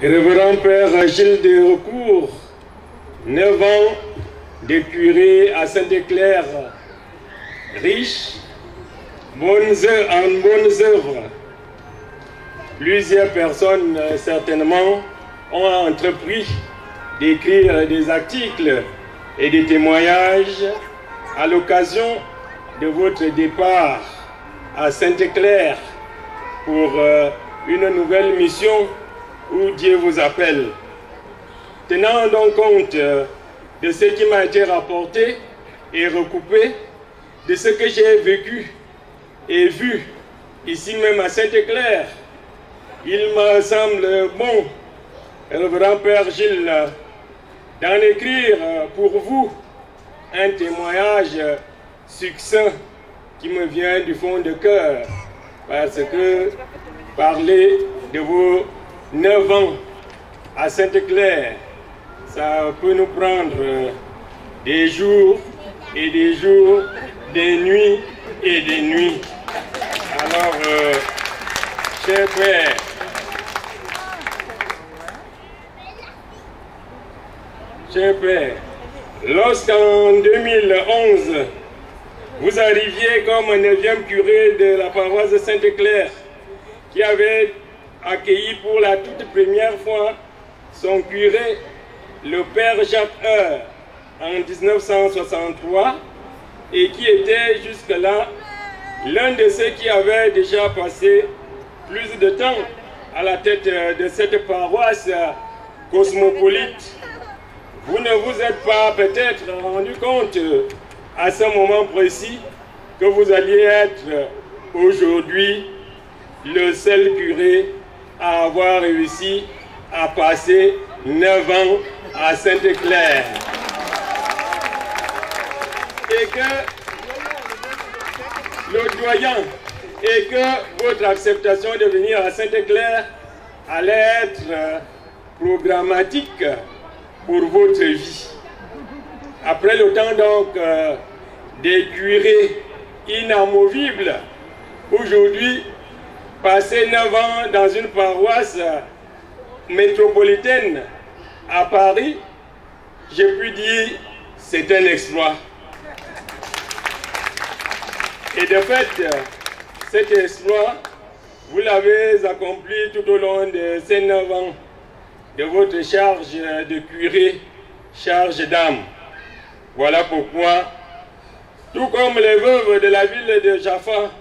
Révérend Père Gilles de Recourt, 9 ans de curé à Sainte-Claire, riche en bonnes œuvres. Plusieurs personnes, certainement, ont entrepris d'écrire des articles et des témoignages à l'occasion de votre départ à Sainte-Claire pour une nouvelle mission où Dieu vous appelle. Tenant donc compte de ce qui m'a été rapporté et recoupé, de ce que j'ai vécu et vu ici même à Sainte-Claire, il me semble bon, Révérend Père Gilles, d'en écrire pour vous un témoignage succinct qui me vient du fond de cœur, parce que parler de vos 9 ans à Sainte-Claire, ça peut nous prendre des jours et des jours, des nuits et des nuits. Alors, cher Père, lorsqu'en 2011, vous arriviez comme 9e curé de la paroisse de Sainte-Claire, qui avait accueilli pour la toute première fois son curé, le Père Jacques Heur, en 1963, et qui était jusque-là l'un de ceux qui avait déjà passé plus de temps à la tête de cette paroisse cosmopolite. Vous ne vous êtes pas peut-être rendu compte à ce moment précis que vous alliez être aujourd'hui le seul curé à avoir réussi à passer 9 ans à Sainte-Claire. Et que le doyen et que votre acceptation de venir à Sainte-Claire allait être programmatique pour votre vie. Après le temps donc des curés inamovibles, aujourd'hui, passer 9 ans dans une paroisse métropolitaine à Paris, j'ai pu dire c'est un exploit. Et de fait, cet exploit, vous l'avez accompli tout au long de ces 9 ans de votre charge de curé, charge d'âme. Voilà pourquoi, tout comme les veuves de la ville de Jaffa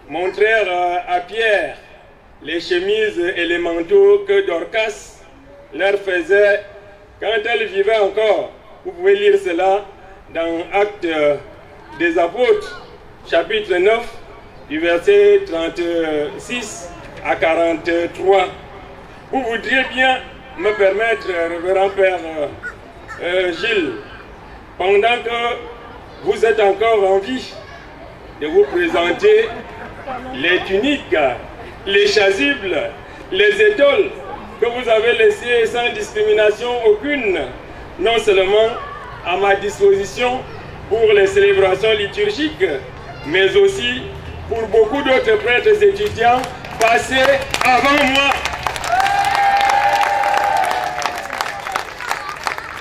montrèrent à Pierre les chemises et les manteaux que Dorcas leur faisait quand elle vivait encore. Vous pouvez lire cela dans Actes des Apôtres, chapitre 9, du verset 36 à 43. Vous voudriez bien me permettre, Révérend Père Gilles, pendant que vous êtes encore en vie, de vous présenter les tuniques, les chasubles, les étoiles que vous avez laissées sans discrimination aucune, non seulement à ma disposition pour les célébrations liturgiques, mais aussi pour beaucoup d'autres prêtres étudiants passés avant moi.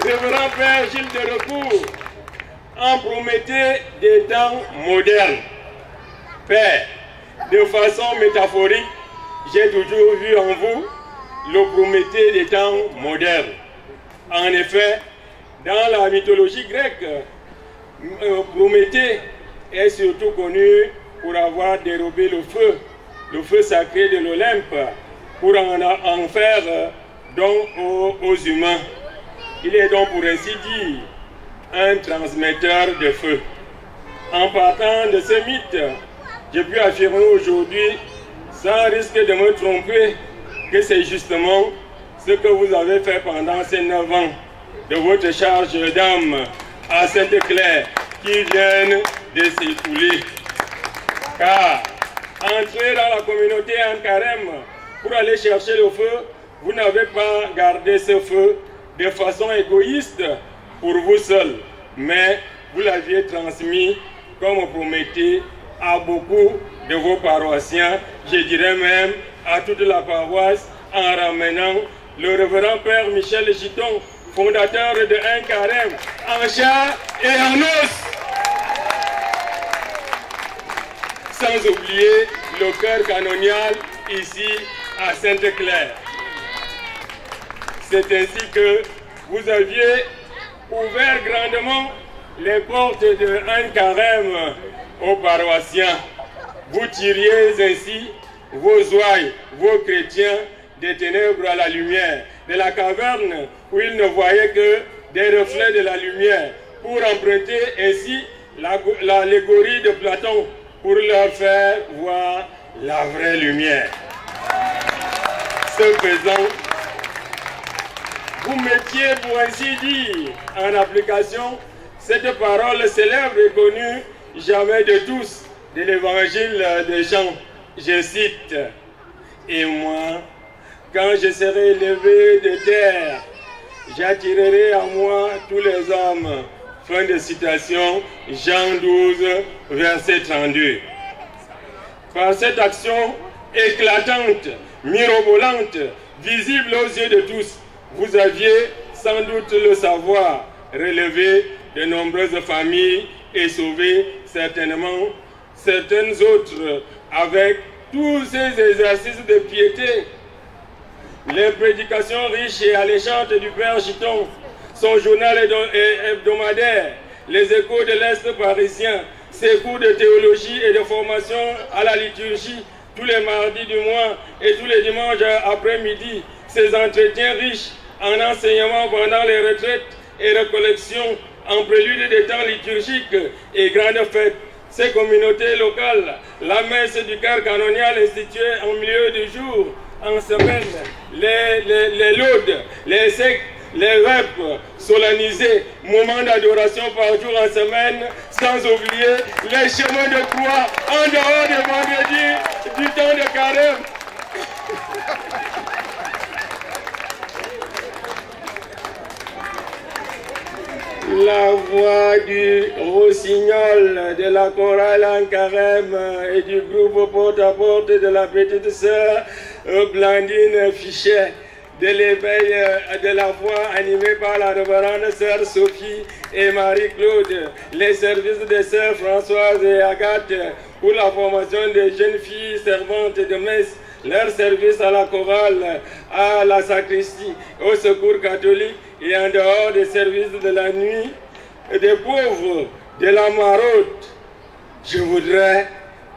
Révérend Père Gilles de Recourt, en promettait des temps modernes. Père, de façon métaphorique, j'ai toujours vu en vous le Prométhée des temps modernes. En effet, dans la mythologie grecque, Prométhée est surtout connu pour avoir dérobé le feu sacré de l'Olympe, pour en faire don aux humains. Il est donc, pour ainsi dire, un transmetteur de feu. En partant de ce mythe, j'ai pu affirmer aujourd'hui, sans risque de me tromper, que c'est justement ce que vous avez fait pendant ces 9 ans de votre charge d'âme à Sainte-Claire qui viennent de s'écouler. Car entrer dans la communauté en carême pour aller chercher le feu, vous n'avez pas gardé ce feu de façon égoïste pour vous seul, mais vous l'aviez transmis comme Prométhée à beaucoup de vos paroissiens, je dirais même à toute la paroisse en ramenant le révérend Père Michel Giton, fondateur de Un Carême, en chair et en os. Sans oublier le chœur canonial ici à Sainte-Claire. C'est ainsi que vous aviez ouvert grandement les portes de Un Carême aux paroissiens. Vous tiriez ainsi vos ouailles, vos chrétiens, des ténèbres à la lumière, de la caverne où ils ne voyaient que des reflets de la lumière, pour emprunter ainsi l'allégorie de Platon, pour leur faire voir la vraie lumière. Ce faisant, vous mettiez pour ainsi dire en application cette parole célèbre et connue jamais de tous de l'évangile de Jean. Je cite: et moi, quand je serai élevé de terre, j'attirerai à moi tous les hommes. Fin de citation, Jean 12, verset 32. Par cette action éclatante, mirobolante, visible aux yeux de tous, vous aviez sans doute le savoir relevé de nombreuses familles et sauvé certainement certaines autres avec tous ces exercices de piété. Les prédications riches et alléchantes du Père Giton, son journal hebdomadaire, les échos de l'Est parisien, ses cours de théologie et de formation à la liturgie tous les mardis du mois et tous les dimanches après-midi, ses entretiens riches en enseignement pendant les retraites et récollections, en prélude des temps liturgiques et grandes fêtes, ces communautés locales, la messe du quart canonial instituée en milieu du jour, en semaine, les laudes, les sectes, les reps solennisés, moments d'adoration par jour en semaine, sans oublier les chemins de croix en dehors des vendredis du temps de carême. La voix du rossignol, de la chorale en carême et du groupe porte-à-porte de la petite sœur Blandine Fichet, de l'éveil de la voix animée par la révérende sœur Sophie et Marie-Claude, les services des sœurs Françoise et Agathe pour la formation des jeunes filles servantes de messe, leur service à la chorale, à la sacristie, au secours catholique et en dehors des services de la nuit, des pauvres, de la maraude. Je voudrais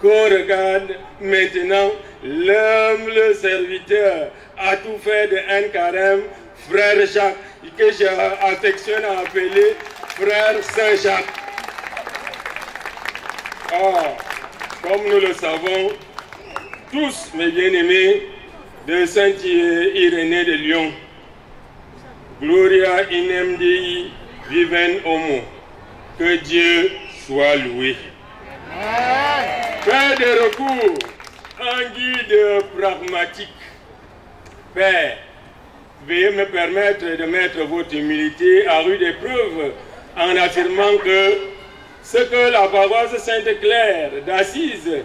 qu'on regarde maintenant l'humble serviteur à tout faire de Un Carême, frère Jacques, que j'affectionne à appeler frère Saint-Jacques. Or, comme nous le savons, tous mes bien-aimés de Saint-Irénée de Lyon, Gloria inem Dei viven homo, que Dieu soit loué. Père de recours, un guide pragmatique. Père, veuillez me permettre de mettre votre humilité à rude épreuve en affirmant que ce que la paroisse Sainte-Claire d'Assise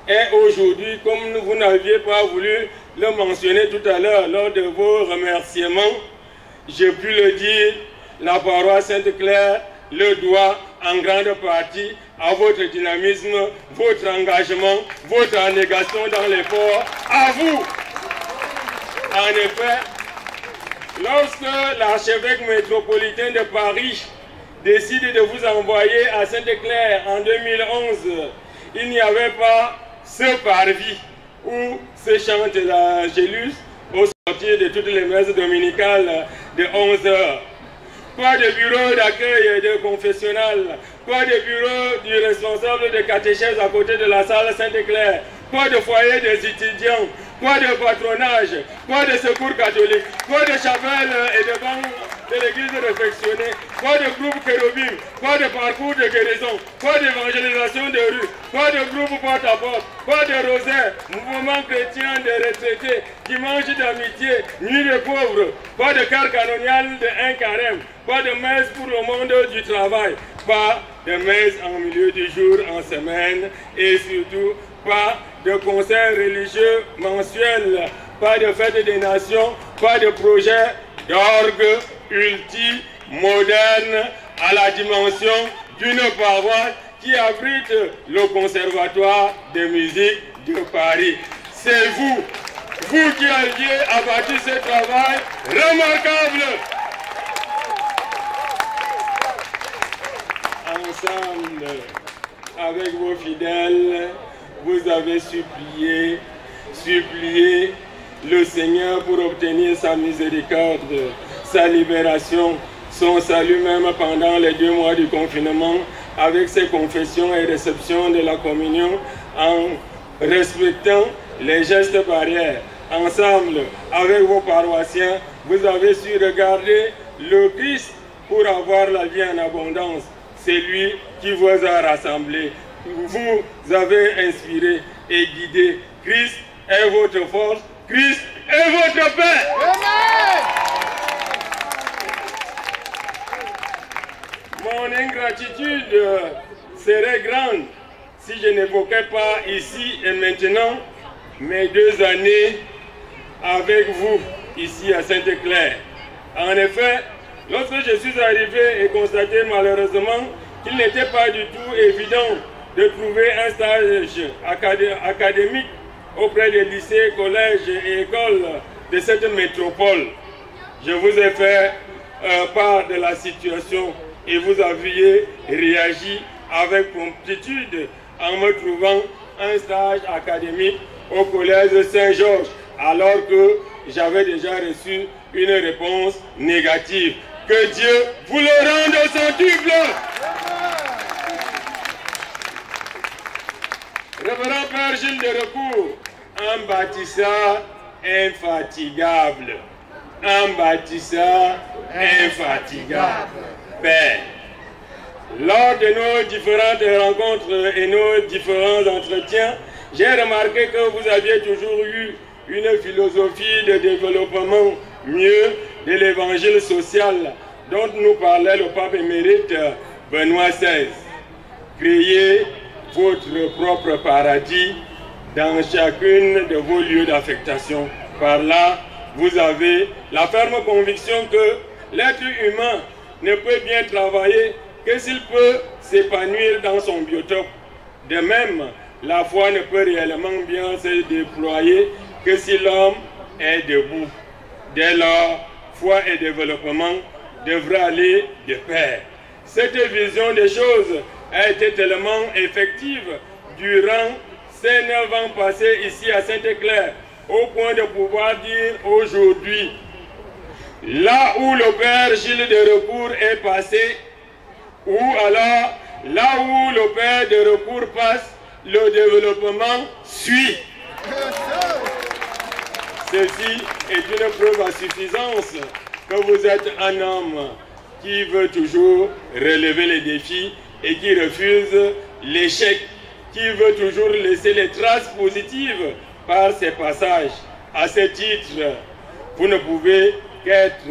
est aujourd'hui, comme vous n'aviez pas voulu le mentionner tout à l'heure lors de vos remerciements, j'ai pu le dire, la paroisse Sainte-Claire le doit en grande partie à votre dynamisme, votre engagement, votre abnégation dans l'effort, à vous. En effet, lorsque l'archevêque métropolitain de Paris décide de vous envoyer à Sainte-Claire en 2011, il n'y avait pas ce parvis où se chante l'Angélus au sortir de toutes les messes dominicales de 11 heures. Pas de bureau d'accueil de confessionnal, pas de bureau du responsable de catéchèse à côté de la salle Sainte-Claire, pas de foyer des étudiants, pas de patronage, pas de secours catholique, pas de chapelle et de bancs de l'église réfectionnée, pas de groupe chérubim, pas de parcours de guérison, pas d'évangélisation de rue, pas de groupe porte à porte, pas de rosaire, mouvement chrétien de retraités, dimanche d'amitié, nuit de pauvres, pas de quart canonial de Un Carême, pas de messe pour le monde du travail, pas de messe en milieu du jour en semaine et surtout pas de concerts religieux mensuels, pas de fête des nations, pas de projet d'orgue ultra-moderne à la dimension d'une paroisse qui abrite le Conservatoire de musique de Paris. C'est vous qui aviez abattu ce travail remarquable. Ensemble, avec vos fidèles, vous avez supplié le Seigneur pour obtenir sa miséricorde, sa libération, son salut même pendant les 2 mois du confinement, avec ses confessions et réceptions de la communion en respectant les gestes barrières. Ensemble, avec vos paroissiens, vous avez su regarder le Christ pour avoir la vie en abondance. C'est lui qui vous a rassemblés. Vous avez inspiré et guidé. Christ est votre force. Christ est votre paix. Mon ingratitude serait grande si je n'évoquais pas ici et maintenant mes 2 années avec vous ici à Sainte-Claire. En effet, lorsque je suis arrivé et constaté malheureusement qu'il n'était pas du tout évident de trouver un stage académique auprès des lycées, collèges et écoles de cette métropole, je vous ai fait part de la situation et vous aviez réagi avec promptitude en me trouvant un stage académique au collège Saint-Georges, alors que j'avais déjà reçu une réponse négative. Que Dieu vous le rende au centuple. Révérend Père Gilles de Recour, un bâtisseur infatigable. Un bâtisseur infatigable. Père, lors de nos différentes rencontres et nos différents entretiens, j'ai remarqué que vous aviez toujours eu une philosophie de développement mieux de l'évangile social dont nous parlait le pape émérite Benoît XVI. Créez votre propre paradis dans chacune de vos lieux d'affectation. Par là, vous avez la ferme conviction que l'être humain ne peut bien travailler que s'il peut s'épanouir dans son biotope. De même, la foi ne peut réellement bien se déployer que si l'homme est debout. Dès lors, foi et développement devraient aller de pair. Cette vision des choses a été tellement effective durant ces 9 ans passés ici à Sainte-Claire, au point de pouvoir dire aujourd'hui, là où le Père Gilles de Recour est passé, ou alors là où le Père de Recour passe, le développement suit. Ceci est une preuve à suffisance que vous êtes un homme qui veut toujours relever les défis et qui refuse l'échec, qui veut toujours laisser les traces positives par ses passages. À ce titre, vous ne pouvez qu'être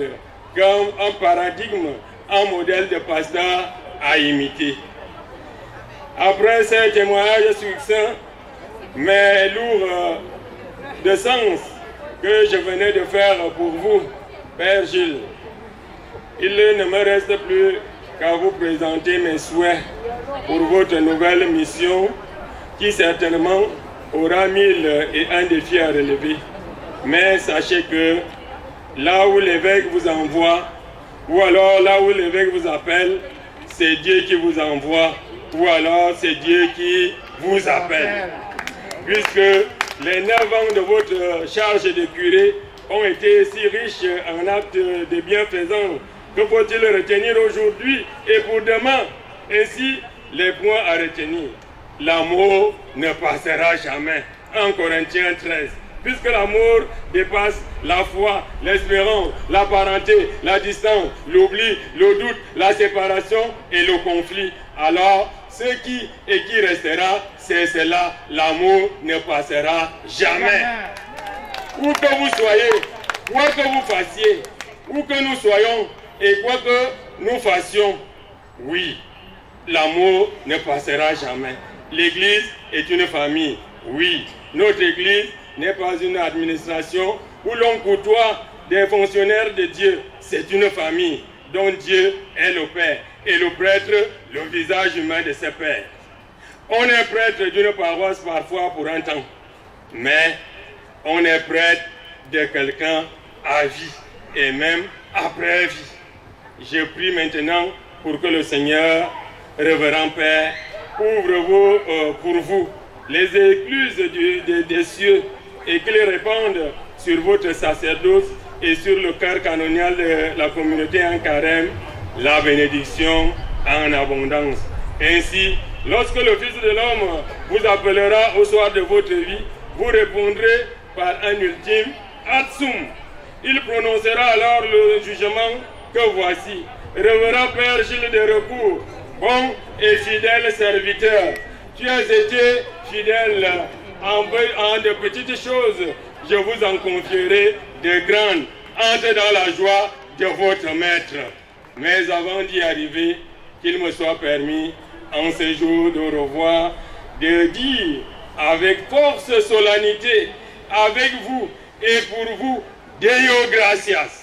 comme un paradigme, un modèle de pasteur à imiter. Après ces témoignages succincts, mais lourds de sens, que je venais de faire pour vous, Père Gilles, il ne me reste plus qu'à vous présenter mes souhaits pour votre nouvelle mission qui certainement aura 1001 défis à relever. Mais sachez que là où l'évêque vous envoie, ou alors là où l'évêque vous appelle, c'est Dieu qui vous envoie, ou alors c'est Dieu qui vous appelle. Puisque les 9 ans de votre charge de curé ont été si riches en actes de bienfaisance, que faut-il retenir aujourd'hui et pour demain? Ainsi, les points à retenir. L'amour ne passera jamais. 1 Corinthiens 13. Puisque l'amour dépasse la foi, l'espérance, la parenté, la distance, l'oubli, le doute, la séparation et le conflit. Alors, ce qui restera, c'est cela. L'amour ne passera jamais. Où que vous soyez, quoi que vous fassiez, où que nous soyons et quoi que nous fassions, oui, l'amour ne passera jamais. L'Église est une famille. Oui, notre Église n'est pas une administration où l'on côtoie des fonctionnaires de Dieu. C'est une famille dont Dieu est le Père et le prêtre le visage humain de ses pères. On est prêtre d'une paroisse parfois pour un temps, mais on est prêtre de quelqu'un à vie et même après vie. Je prie maintenant pour que le Seigneur, révérend Père, ouvre pour vous les écluses des cieux et qu'il répande sur votre sacerdoce et sur le cœur canonial de la communauté en carême la bénédiction en abondance. Ainsi, lorsque le Fils de l'homme vous appellera au soir de votre vie, vous répondrez par un ultime Atsum. Il prononcera alors le jugement que voici. Révérend Père Gilles de Recours, bon et fidèle serviteur, tu as été fidèle en de petites choses, je vous en confierai de grandes. Entrez dans la joie de votre maître. Mais avant d'y arriver, qu'il me soit permis, en ce jour de revoir, de dire avec force, solennité, avec vous et pour vous, Deo Gracias.